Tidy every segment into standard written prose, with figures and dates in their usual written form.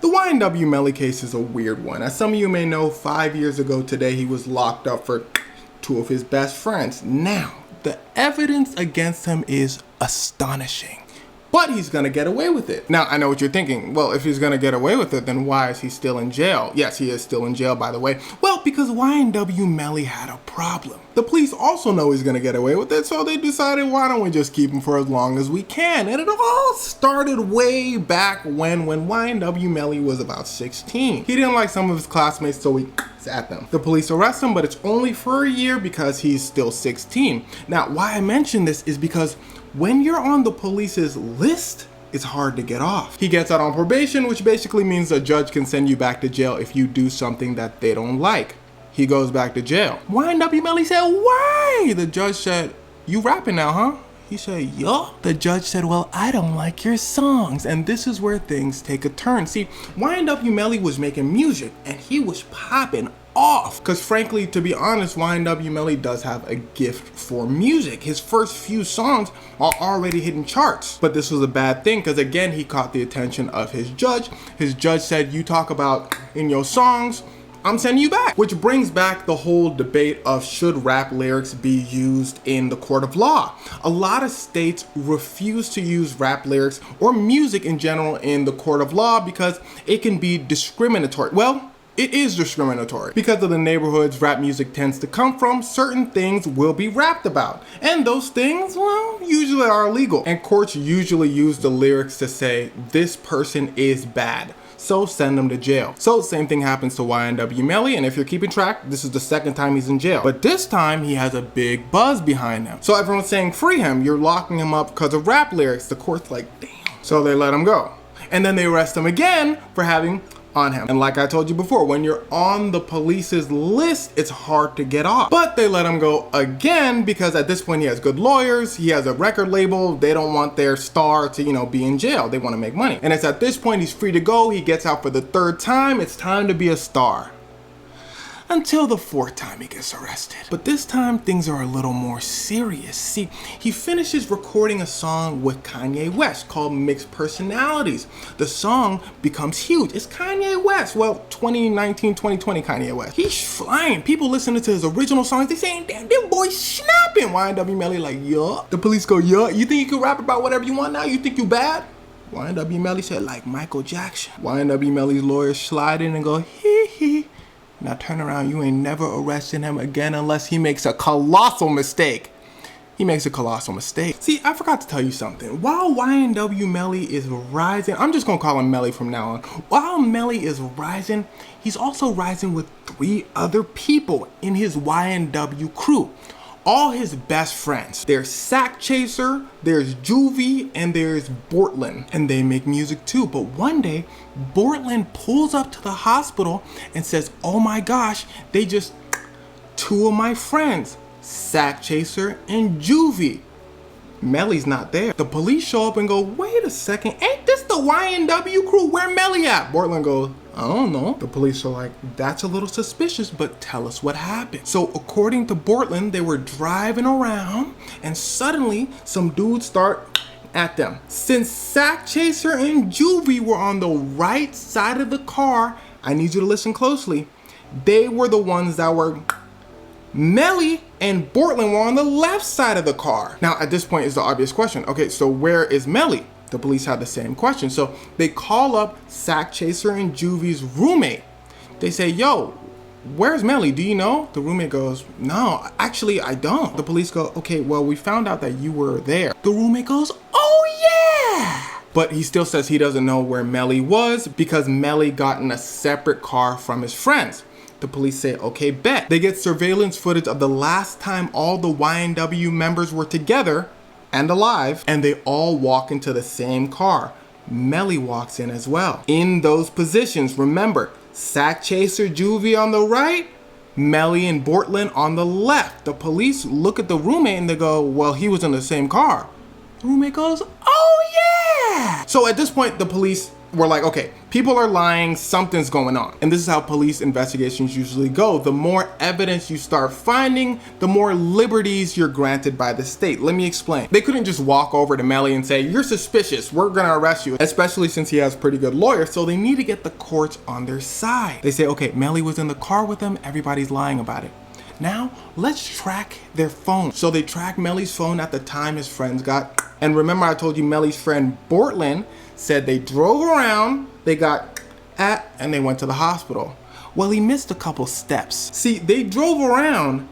The YNW Melly case is a weird one. As some of you may know, 5 years ago today, he was locked up for two of his best friends. Now, the evidence against him is astonishing. But he's gonna get away with it. Now, I know what you're thinking. Well, if he's gonna get away with it, then why is he still in jail? Yes, he is still in jail, by the way. Well, because YNW Melly had a problem. The police also know he's gonna get away with it, so they decided, why don't we just keep him for as long as we can? And it all started way back when YNW Melly was about 16. He didn't like some of his classmates, so he at them. The police arrest him, but it's only for a year because he's still 16. Now, why I mention this is because when you're on the police's list, it's hard to get off. He gets out on probation, which basically means a judge can send you back to jail if you do something that they don't like. He goes back to jail. YNW Melly said, why? The judge said, you rapping now, huh? He said, yuh. The judge said, well, I don't like your songs. And this is where things take a turn. See, YNW Melly was making music and he was popping off. Because frankly, to be honest, YNW Melly does have a gift for music. His first few songs are already hitting charts. But this was a bad thing because again, he caught the attention of his judge. His judge said, you talk about in your songs, I'm sending you back. Which brings back the whole debate of should rap lyrics be used in the court of law. A lot of states refuse to use rap lyrics or music in general in the court of law because it can be discriminatory. Well, it is discriminatory. Because of the neighborhoods rap music tends to come from, certain things will be rapped about. And those things, well, usually are illegal. And courts usually use the lyrics to say, this person is bad, so send them to jail. So same thing happens to YNW Melly, and if you're keeping track, this is the second time he's in jail. But this time, he has a big buzz behind him. So everyone's saying, free him, you're locking him up because of rap lyrics. The court's like, damn. So they let him go. And then they arrest him again for having on him. And like I told you before, when you're on the police's list, it's hard to get off. But they let him go again because at this point he has good lawyers, he has a record label, they don't want their star to, be in jail. They want to make money. And it's at this point he's free to go, he gets out for the third time, it's time to be a star. Until the fourth time he gets arrested. But this time things are a little more serious. See, he finishes recording a song with Kanye West called Mixed Personalities. The song becomes huge. It's Kanye West. Well, 2019, 2020 Kanye West. He's flying. People listening to his original songs, they saying, damn, this boy's snapping. YNW Melly like, yeah. The police go, yeah, you think you can rap about whatever you want now? You think you bad? YNW Melly said, like Michael Jackson. YNW Melly's lawyers slide in and go, hee hee. Now turn around, you ain't never arresting him again unless he makes a colossal mistake. He makes a colossal mistake. See, I forgot to tell you something. While YNW Melly is rising, I'm just gonna call him Melly from now on. While Melly is rising, he's also rising with 3 other people in his YNW crew. All his best friends. There's Sack Chaser, there's Xevi, and there's Bortland. And they make music too. But one day, Bortland pulls up to the hospital and says, oh my gosh, they just 2 of my friends, Sack Chaser and Xevi. Melly's not there. The police show up and go, wait a second, ain't this the YNW crew? Where Melly at? Bortland goes, I don't know. The police are like, that's a little suspicious, but tell us what happened. So according to Bortland, they were driving around and suddenly some dudes start at them. Since Sack Chaser and Xevi were on the right side of the car, I need you to listen closely. They were the ones that were Melly and Bortland were on the left side of the car. Now, at this point is the obvious question. Okay, so where is Melly? The police had the same question. So they call up Sack Chaser and Xevi's roommate. They say, yo, where's Melly? Do you know? The roommate goes, no, actually, I don't. The police go, okay, well, we found out that you were there. The roommate goes, oh yeah. But he still says he doesn't know where Melly was because Melly got in a separate car from his friends. The police say, okay, bet. They get surveillance footage of the last time all the YNW members were together and alive, and they all walk into the same car. Melly walks in as well. In those positions, remember, Sack Chaser, Xevi on the right, Melly and Bortland on the left. The police look at the roommate and they go, well, he was in the same car. The roommate goes, oh yeah! So at this point, the police we're like, okay, people are lying, something's going on. And this is how police investigations usually go. The more evidence you start finding, the more liberties you're granted by the state. Let me explain. They couldn't just walk over to Melly and say, you're suspicious, we're gonna arrest you, especially since he has pretty good lawyers, so they need to get the courts on their side. They say, okay, Melly was in the car with him, everybody's lying about it. Now, let's track their phone. So they track Melly's phone at the time his friends got, and remember I told you Melly's friend Bortland said they drove around, they got and they went to the hospital. Well, he missed a couple steps. See, they drove around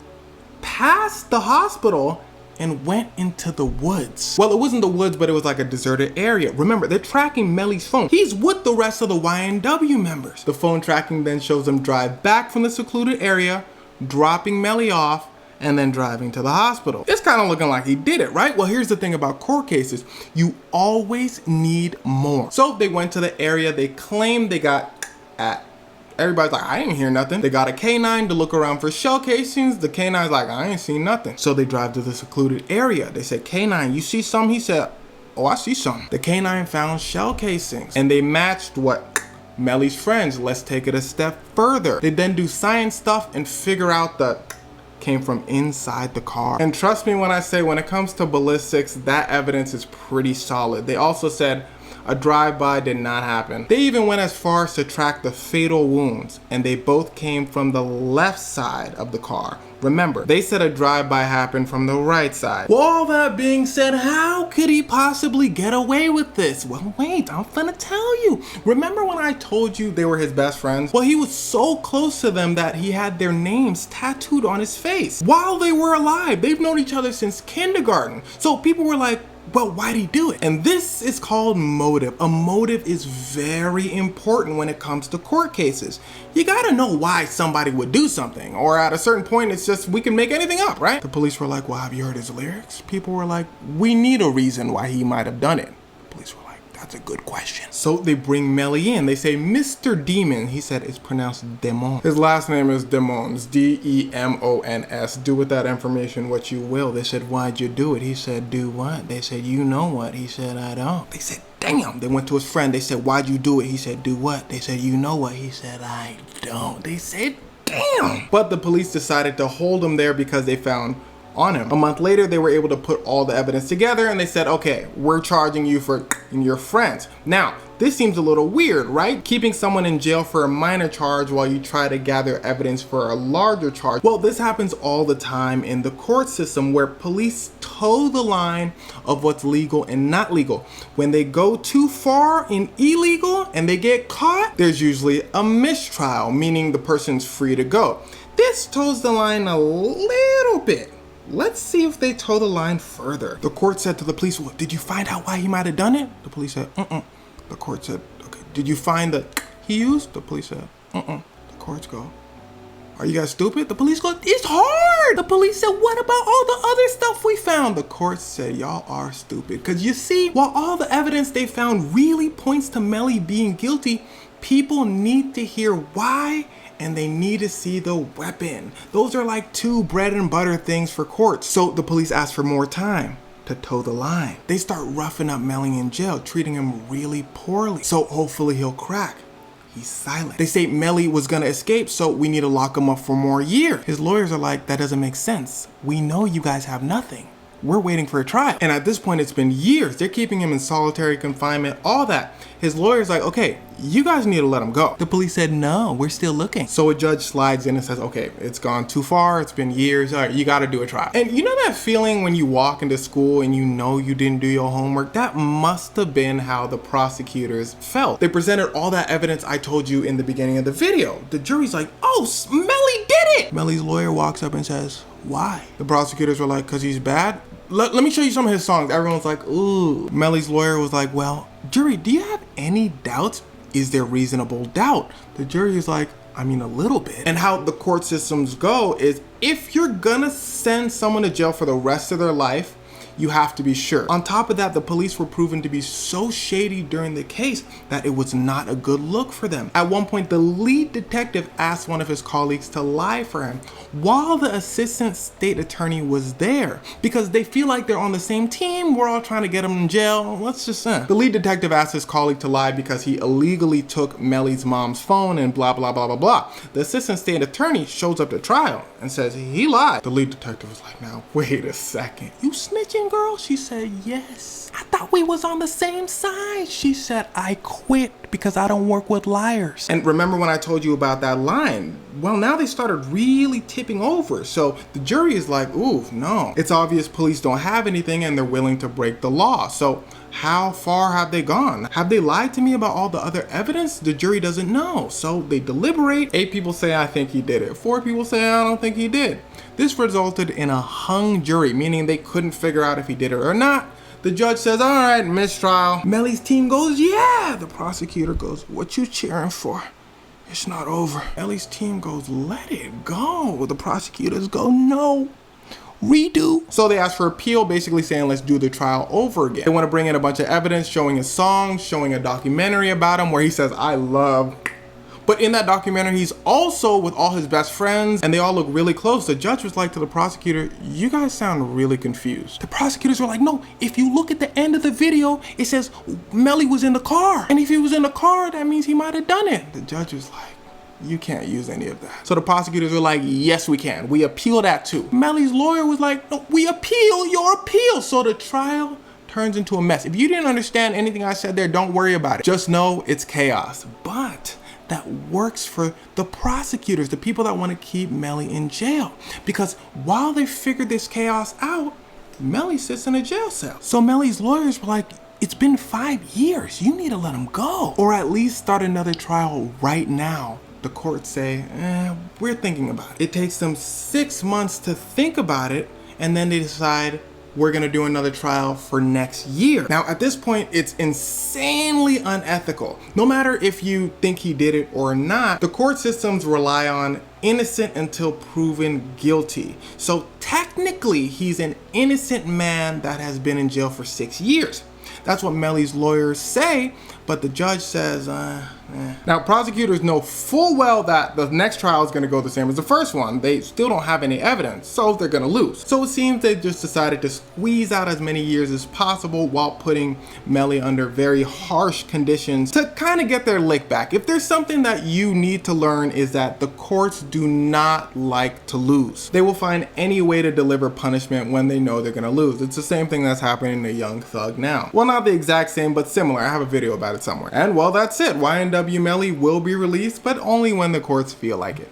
past the hospital and went into the woods. Well, it wasn't the woods, but it was like a deserted area. Remember, they're tracking Melly's phone. He's with the rest of the YNW members. The phone tracking then shows them drive back from the secluded area, dropping Melly off, and then driving to the hospital. It's kind of looking like he did it, right? Well, here's the thing about court cases. You always need more. So they went to the area they claimed they got at. Everybody's like, I didn't hear nothing. They got a K9 to look around for shell casings. The K9's like, I ain't seen nothing. So they drive to the secluded area. They said, K9, you see some? He said, oh, I see some. The K9 found shell casings and they matched what? Melly's friends. Let's take it a step further. They then do science stuff and figure out the came from inside the car. And trust me when I say, when it comes to ballistics, that evidence is pretty solid. They also said a drive-by did not happen. They even went as far as to track the fatal wounds, and they both came from the left side of the car. Remember, they said a drive-by happened from the right side. Well, all that being said, how could he possibly get away with this? Well, wait, I'm gonna tell you. Remember when I told you they were his best friends? Well, he was so close to them that he had their names tattooed on his face while they were alive. They've known each other since kindergarten. So people were like, but why'd he do it? And this is called motive. A motive is very important when it comes to court cases. You gotta know why somebody would do something, or at a certain point, it's just, we can make anything up, right? The police were like, well, have you heard his lyrics? People were like, we need a reason why he might have done it. The police were like, that's a good question. So they bring Melly in. They say, Mr. Demon. He said it's pronounced Demon. His last name is Demons, D-E-M-O-N-S. Do with that information what you will. They said, why'd you do it? He said, do what? They said, you know what? He said, I don't. They said, damn. They went to his friend. They said, why'd you do it? He said, do what? They said, you know what? He said, I don't. They said, damn. But the police decided to hold him there because they found on him. A month later, they were able to put all the evidence together and they said, okay, we're charging you for your friends. Now, this seems a little weird, right? Keeping someone in jail for a minor charge while you try to gather evidence for a larger charge. Well, this happens all the time in the court system where police toe the line of what's legal and not legal. When they go too far in illegal and they get caught, there's usually a mistrial, meaning the person's free to go. This toes the line a little bit. Let's see if they toe the line further. The court said to the police, well, did you find out why he might have done it? The police said, The court said, okay. Did you find the he used? The police said, The courts go, are you guys stupid? The police go, it's hard. The police said, what about all the other stuff we found? The court said, y'all are stupid. Because you see, while all the evidence they found really points to Melly being guilty, people need to hear why and they need to see the weapon. Those are like two bread and butter things for courts. So the police asked for more time to toe the line. They start roughing up Melly in jail, treating him really poorly. So hopefully he'll crack. He's silent. They say Melly was gonna escape, so we need to lock him up for more years. His lawyers are like, that doesn't make sense. We know you guys have nothing. We're waiting for a trial. And at this point, it's been years. They're keeping him in solitary confinement, all that. His lawyer's like, okay, you guys need to let him go. The police said, no, we're still looking. So a judge slides in and says, okay, it's gone too far. It's been years. All right, you got to do a trial. And you know that feeling when you walk into school and you know you didn't do your homework? That must have been how the prosecutors felt. They presented all that evidence I told you in the beginning of the video. The jury's like, oh, Melly did it. Melly's lawyer walks up and says, why? The prosecutors were like, because he's bad. Let me show you some of his songs. Everyone's like, ooh. Melly's lawyer was like, well, jury, do you have any doubts? Is there reasonable doubt? The jury is like, I mean, a little bit. And how the court systems go is if you're gonna send someone to jail for the rest of their life, you have to be sure. On top of that, the police were proven to be so shady during the case that it was not a good look for them. At one point, the lead detective asked one of his colleagues to lie for him while the assistant state attorney was there, because they feel like they're on the same team. We're all trying to get him in jail. Let's just The lead detective asked his colleague to lie because he illegally took Melly's mom's phone and blah, blah, blah, blah, blah. The assistant state attorney shows up to trial and says he lied. The lead detective was like, now, wait a second. You snitching, girl? She said, yes. I thought we was on the same side. She said, I quit because I don't work with liars. And remember when I told you about that line? Well, now they started really tipping over. So the jury is like, ooh, no. It's obvious police don't have anything and they're willing to break the law. So how far have they gone? Have they lied to me about all the other evidence? The jury doesn't know. So they deliberate. 8 people say, I think he did it. 4 people say, I don't think he did. This resulted in a hung jury, meaning they couldn't figure out if he did it or not. The judge says, all right, mistrial. Melly's team goes, yeah. The prosecutor goes, what you cheering for? It's not over. Melly's team goes, let it go. The prosecutors go, no. Redo. So they ask for appeal, basically saying, let's do the trial over again. They want to bring in a bunch of evidence, showing his songs, showing a documentary about him where he says, I love. But in that documentary, he's also with all his best friends and they all look really close. The judge was like to the prosecutor, you guys sound really confused. The prosecutors were like, no, if you look at the end of the video, it says Melly was in the car. And if he was in the car, that means he might have done it. The judge was like, you can't use any of that. So the prosecutors were like, yes, we can. We appeal that too. Melly's lawyer was like, no, we appeal your appeal. So the trial turns into a mess. If you didn't understand anything I said there, don't worry about it. Just know it's chaos. But that works for the prosecutors, the people that want to keep Melly in jail. Because while they figure this chaos out, Melly sits in a jail cell. So Melly's lawyers were like, it's been 5 years. You need to let him go. Or at least start another trial right now. The courts say, we're thinking about it. It takes them 6 months to think about it, and then they decide, we're gonna do another trial for next year. Now, at this point, it's insanely unethical. No matter if you think he did it or not, the court systems rely on innocent until proven guilty. So technically, he's an innocent man that has been in jail for 6 years. That's what Melly's lawyers say, but the judge says, Now, prosecutors know full well that the next trial is going to go the same as the first one. They still don't have any evidence, so they're going to lose. So it seems they just decided to squeeze out as many years as possible while putting Melly under very harsh conditions to kind of get their lick back. If there's something that you need to learn, is that the courts do not like to lose. They will find any way to deliver punishment when they know they're going to lose. It's the same thing that's happening to Young Thug now. Well, not the exact same, but similar. I have a video about it somewhere. And well, that's it. YNW Melly will be released, but only when the courts feel like it.